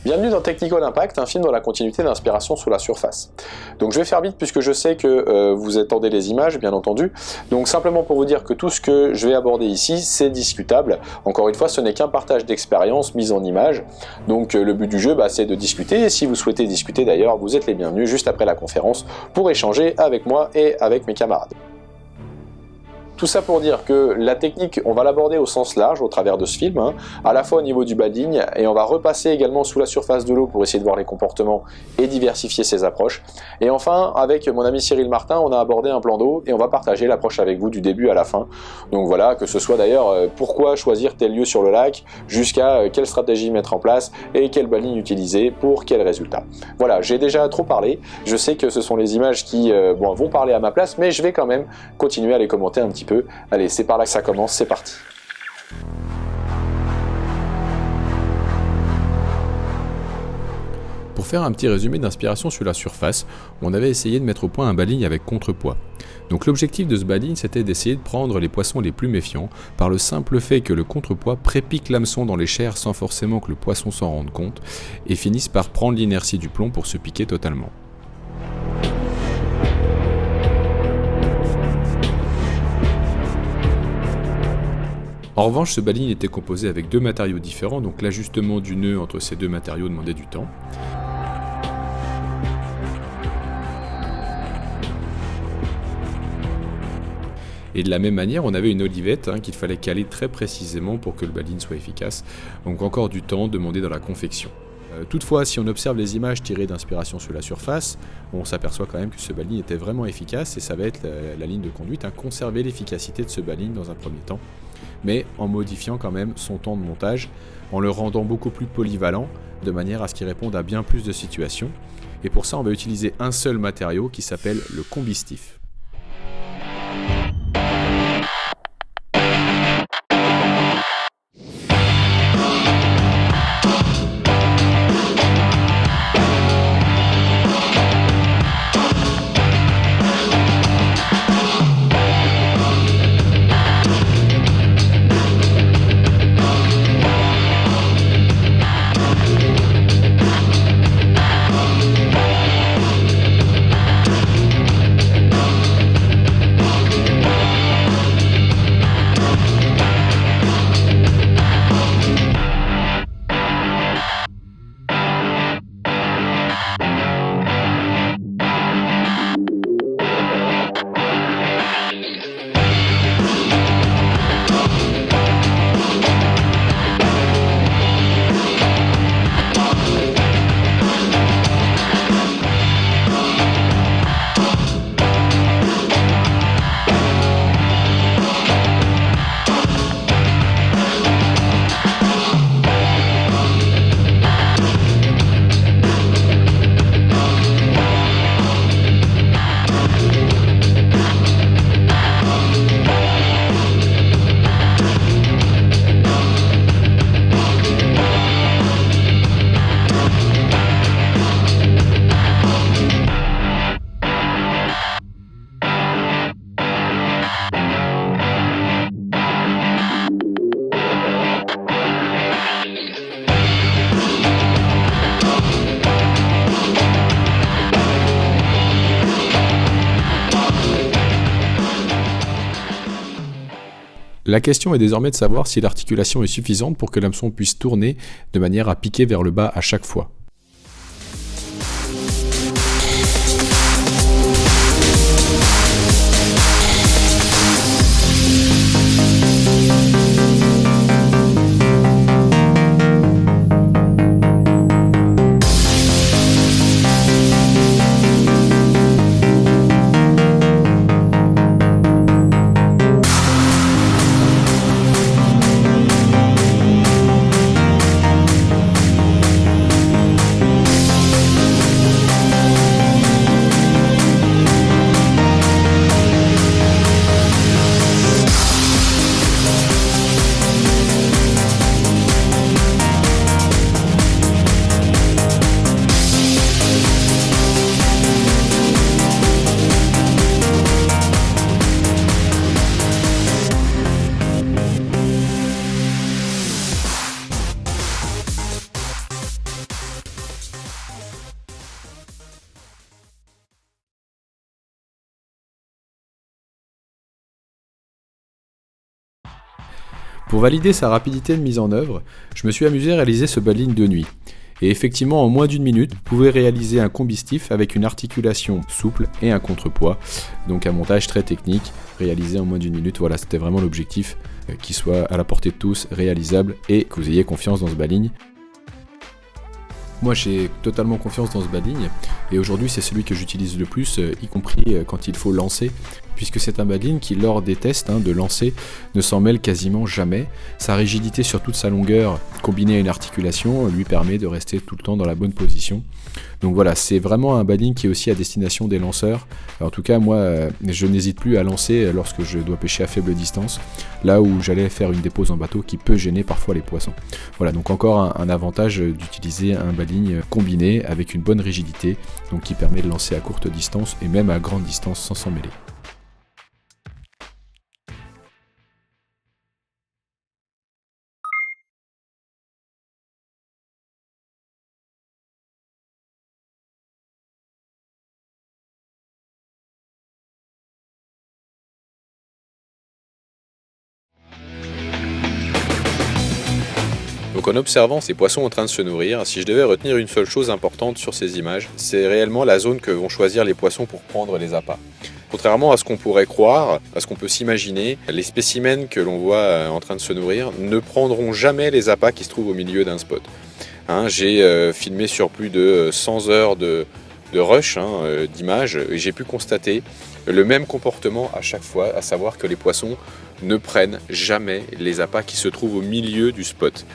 Bienvenue dans Technical Impact, un film dans la continuité d'Inspiration sous la surface. Donc je vais faire vite puisque je sais que vous attendez les images, bien entendu. Donc simplement pour vous dire que tout ce que je vais aborder ici, c'est discutable. Encore une fois, ce n'est qu'un partage d'expérience mise en images. Donc le but du jeu, c'est de discuter. Et si vous souhaitez discuter d'ailleurs, vous êtes les bienvenus juste après la conférence pour échanger avec moi et avec mes camarades. Tout ça pour dire que la technique, on va l'aborder au sens large au travers de ce film, à la fois au niveau du bading, et on va repasser également sous la surface de l'eau pour essayer de voir les comportements et diversifier ses approches. Et enfin, avec mon ami Cyril Martin, on a abordé un plan d'eau et on va partager l'approche avec vous du début à la fin. Donc voilà, que ce soit d'ailleurs pourquoi choisir tel lieu sur le lac, jusqu'à quelle stratégie mettre en place et quel bading utiliser pour quel résultat. Voilà, j'ai déjà trop parlé, je sais que ce sont les images qui vont parler à ma place, mais je vais quand même continuer à les commenter un petit peu. Allez, c'est par là que ça commence, c'est parti. Pour faire un petit résumé d'Inspiration sur la surface, on avait essayé de mettre au point un bading avec contrepoids. Donc l'objectif de ce bading, c'était d'essayer de prendre les poissons les plus méfiants par le simple fait que le contrepoids prépique l'hameçon dans les chairs sans forcément que le poisson s'en rende compte et finisse par prendre l'inertie du plomb pour se piquer totalement. En revanche, ce bading était composé avec deux matériaux différents, donc l'ajustement du nœud entre ces deux matériaux demandait du temps. Et de la même manière, on avait une olivette qu'il fallait caler très précisément pour que le bading soit efficace, donc encore du temps demandé dans la confection. Toutefois, si on observe les images tirées d'Inspiration sur la surface, on s'aperçoit quand même que ce bading était vraiment efficace et ça va être la ligne de conduite, conserver l'efficacité de ce bading dans un premier temps, mais en modifiant quand même son temps de montage, en le rendant beaucoup plus polyvalent, de manière à ce qu'il réponde à bien plus de situations. Et pour ça, on va utiliser un seul matériau qui s'appelle le combistif. La question est désormais de savoir si l'articulation est suffisante pour que l'hameçon puisse tourner de manière à piquer vers le bas à chaque fois. Pour valider sa rapidité de mise en œuvre, je me suis amusé à réaliser ce bas-de-ligne de nuit. Et effectivement, en moins d'une minute, vous pouvez réaliser un combi stiff avec une articulation souple et un contrepoids. Donc un montage très technique, réalisé en moins d'une minute. Voilà, c'était vraiment l'objectif, qu'il soit à la portée de tous, réalisable et que vous ayez confiance dans ce bas-de-ligne. Moi j'ai totalement confiance dans ce bas-de-ligne et aujourd'hui c'est celui que j'utilise le plus, y compris quand il faut lancer, puisque c'est un bas-de-ligne qui lors des tests de lancer ne s'en mêle quasiment jamais. Sa rigidité sur toute sa longueur combinée à une articulation lui permet de rester tout le temps dans la bonne position. Donc voilà, c'est vraiment un bas-de-ligne qui est aussi à destination des lanceurs. En tout cas moi je n'hésite plus à lancer lorsque je dois pêcher à faible distance, là où j'allais faire une dépose en bateau qui peut gêner parfois les poissons. Voilà, donc encore un avantage d'utiliser un bas-de-ligne combiné avec une bonne rigidité, donc qui permet de lancer à courte distance et même à grande distance sans s'en mêler. Donc en observant ces poissons en train de se nourrir, si je devais retenir une seule chose importante sur ces images, c'est réellement la zone que vont choisir les poissons pour prendre les appâts. Contrairement à ce qu'on pourrait croire, à ce qu'on peut s'imaginer, les spécimens que l'on voit en train de se nourrir ne prendront jamais les appâts qui se trouvent au milieu d'un spot. J'ai filmé sur plus de 100 heures de rush, d'images, et j'ai pu constater le même comportement à chaque fois, à savoir que les poissons ne prennent jamais les appâts qui se trouvent au milieu du spot.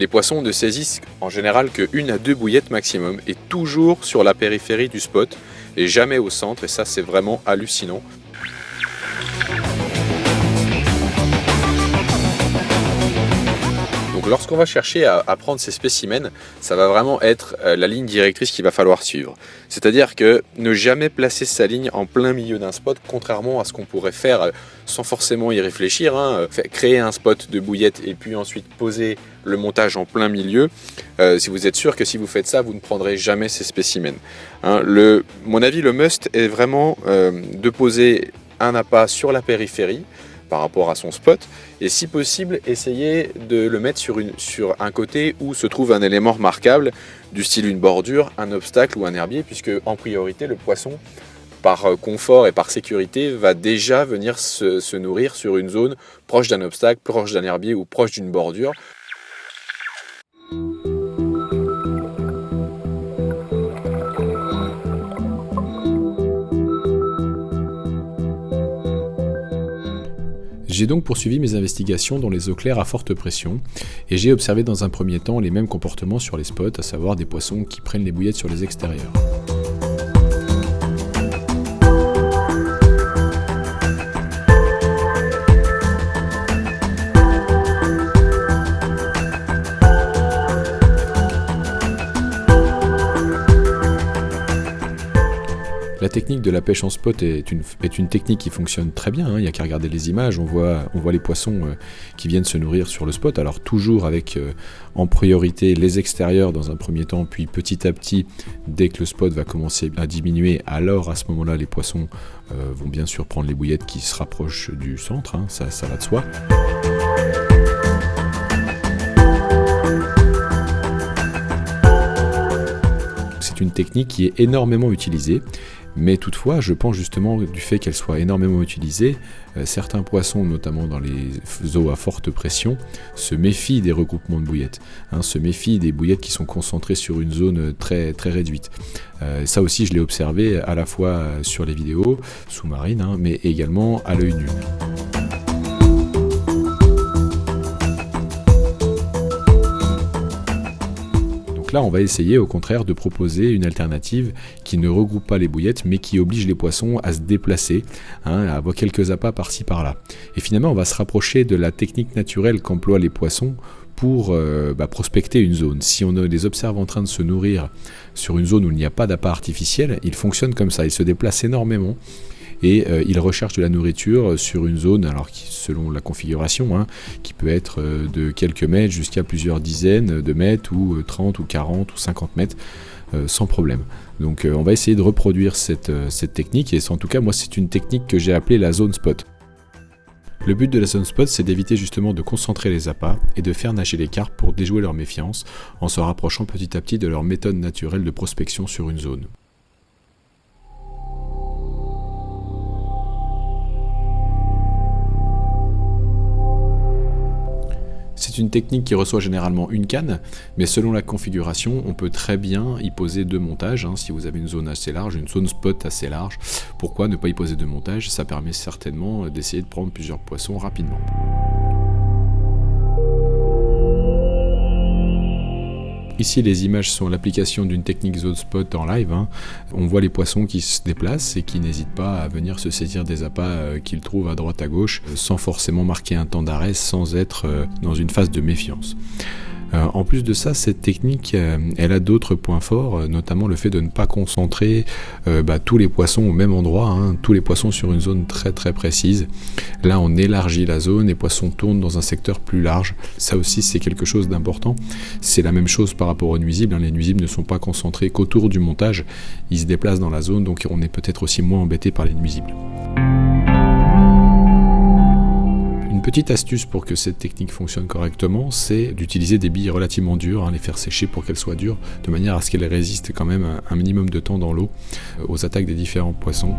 Les poissons ne saisissent en général que 1 à 2 bouillettes maximum et toujours sur la périphérie du spot et jamais au centre, et ça c'est vraiment hallucinant. Donc lorsqu'on va chercher à prendre ces spécimens, ça va vraiment être la ligne directrice qu'il va falloir suivre. C'est-à-dire que ne jamais placer sa ligne en plein milieu d'un spot, contrairement à ce qu'on pourrait faire sans forcément y réfléchir, créer un spot de bouillettes et puis ensuite poser le montage en plein milieu. Si vous êtes sûr que si vous faites ça, vous ne prendrez jamais ces spécimens. Mon avis, le must est vraiment de poser un appât sur la périphérie par rapport à son spot, et si possible essayer de le mettre sur un côté où se trouve un élément remarquable du style une bordure, un obstacle ou un herbier, puisque en priorité le poisson par confort et par sécurité va déjà venir se nourrir sur une zone proche d'un obstacle, proche d'un herbier ou proche d'une bordure. J'ai donc poursuivi mes investigations dans les eaux claires à forte pression et j'ai observé dans un premier temps les mêmes comportements sur les spots, à savoir des poissons qui prennent les bouillettes sur les extérieurs. La technique de la pêche en spot est une technique qui fonctionne très bien, il n'y a qu'à regarder les images, on voit les poissons qui viennent se nourrir sur le spot, alors toujours avec en priorité les extérieurs dans un premier temps, puis petit à petit, dès que le spot va commencer à diminuer, alors à ce moment-là les poissons vont bien sûr prendre les bouillettes qui se rapprochent du centre, ça va de soi. C'est une technique qui est énormément utilisée, mais toutefois, je pense justement du fait qu'elle soit énormément utilisée, certains poissons, notamment dans les eaux à forte pression, se méfient des regroupements de bouillettes, se méfient des bouillettes qui sont concentrées sur une zone très, très réduite. Ça aussi, je l'ai observé à la fois sur les vidéos sous-marines, mais également à l'œil nu. Donc là, on va essayer au contraire de proposer une alternative qui ne regroupe pas les bouillettes, mais qui oblige les poissons à se déplacer, à avoir quelques appâts par-ci par-là. Et finalement, on va se rapprocher de la technique naturelle qu'emploient les poissons pour prospecter une zone. Si on les observe en train de se nourrir sur une zone où il n'y a pas d'appât artificiel, ils fonctionnent comme ça, ils se déplacent énormément. Et ils recherchent de la nourriture sur une zone, alors selon la configuration, qui peut être de quelques mètres jusqu'à plusieurs dizaines de mètres, ou 30 ou 40 ou 50 mètres, sans problème. Donc on va essayer de reproduire cette technique, et en tout cas moi c'est une technique que j'ai appelée la zone spot. Le but de la zone spot, c'est d'éviter justement de concentrer les appâts et de faire nager les carpes pour déjouer leur méfiance en se rapprochant petit à petit de leur méthode naturelle de prospection sur une zone. C'est une technique qui reçoit généralement une canne, mais selon la configuration, on peut très bien y poser 2 montages. Si vous avez une zone assez large, une zone spot assez large, pourquoi ne pas y poser 2 montages? Ça permet certainement d'essayer de prendre plusieurs poissons rapidement. Ici, les images sont l'application d'une technique zone spot en live. On voit les poissons qui se déplacent et qui n'hésitent pas à venir se saisir des appâts qu'ils trouvent à droite à gauche, sans forcément marquer un temps d'arrêt, sans être dans une phase de méfiance. En plus de ça, cette technique, elle a d'autres points forts, notamment le fait de ne pas concentrer tous les poissons au même endroit, tous les poissons sur une zone très très précise. Là, on élargit la zone, les poissons tournent dans un secteur plus large. Ça aussi, c'est quelque chose d'important. C'est la même chose par rapport aux nuisibles. Les nuisibles ne sont pas concentrés qu'autour du montage. Ils se déplacent dans la zone, donc on est peut-être aussi moins embêté par les nuisibles. Une petite astuce pour que cette technique fonctionne correctement, c'est d'utiliser des billes relativement dures, les faire sécher pour qu'elles soient dures, de manière à ce qu'elles résistent quand même un minimum de temps dans l'eau aux attaques des différents poissons.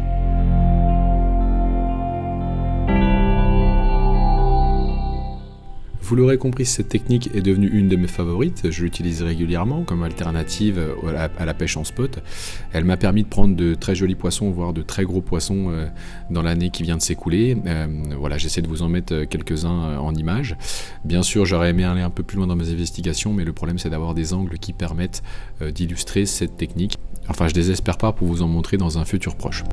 Vous l'aurez compris, cette technique est devenue une de mes favorites. Je l'utilise régulièrement comme alternative à la pêche en spot. Elle m'a permis de prendre de très jolis poissons, voire de très gros poissons dans l'année qui vient de s'écouler. J'essaie de vous en mettre quelques-uns en images. Bien sûr, j'aurais aimé aller un peu plus loin dans mes investigations, mais le problème c'est d'avoir des angles qui permettent d'illustrer cette technique. Enfin, je désespère pas pour vous en montrer dans un futur proche.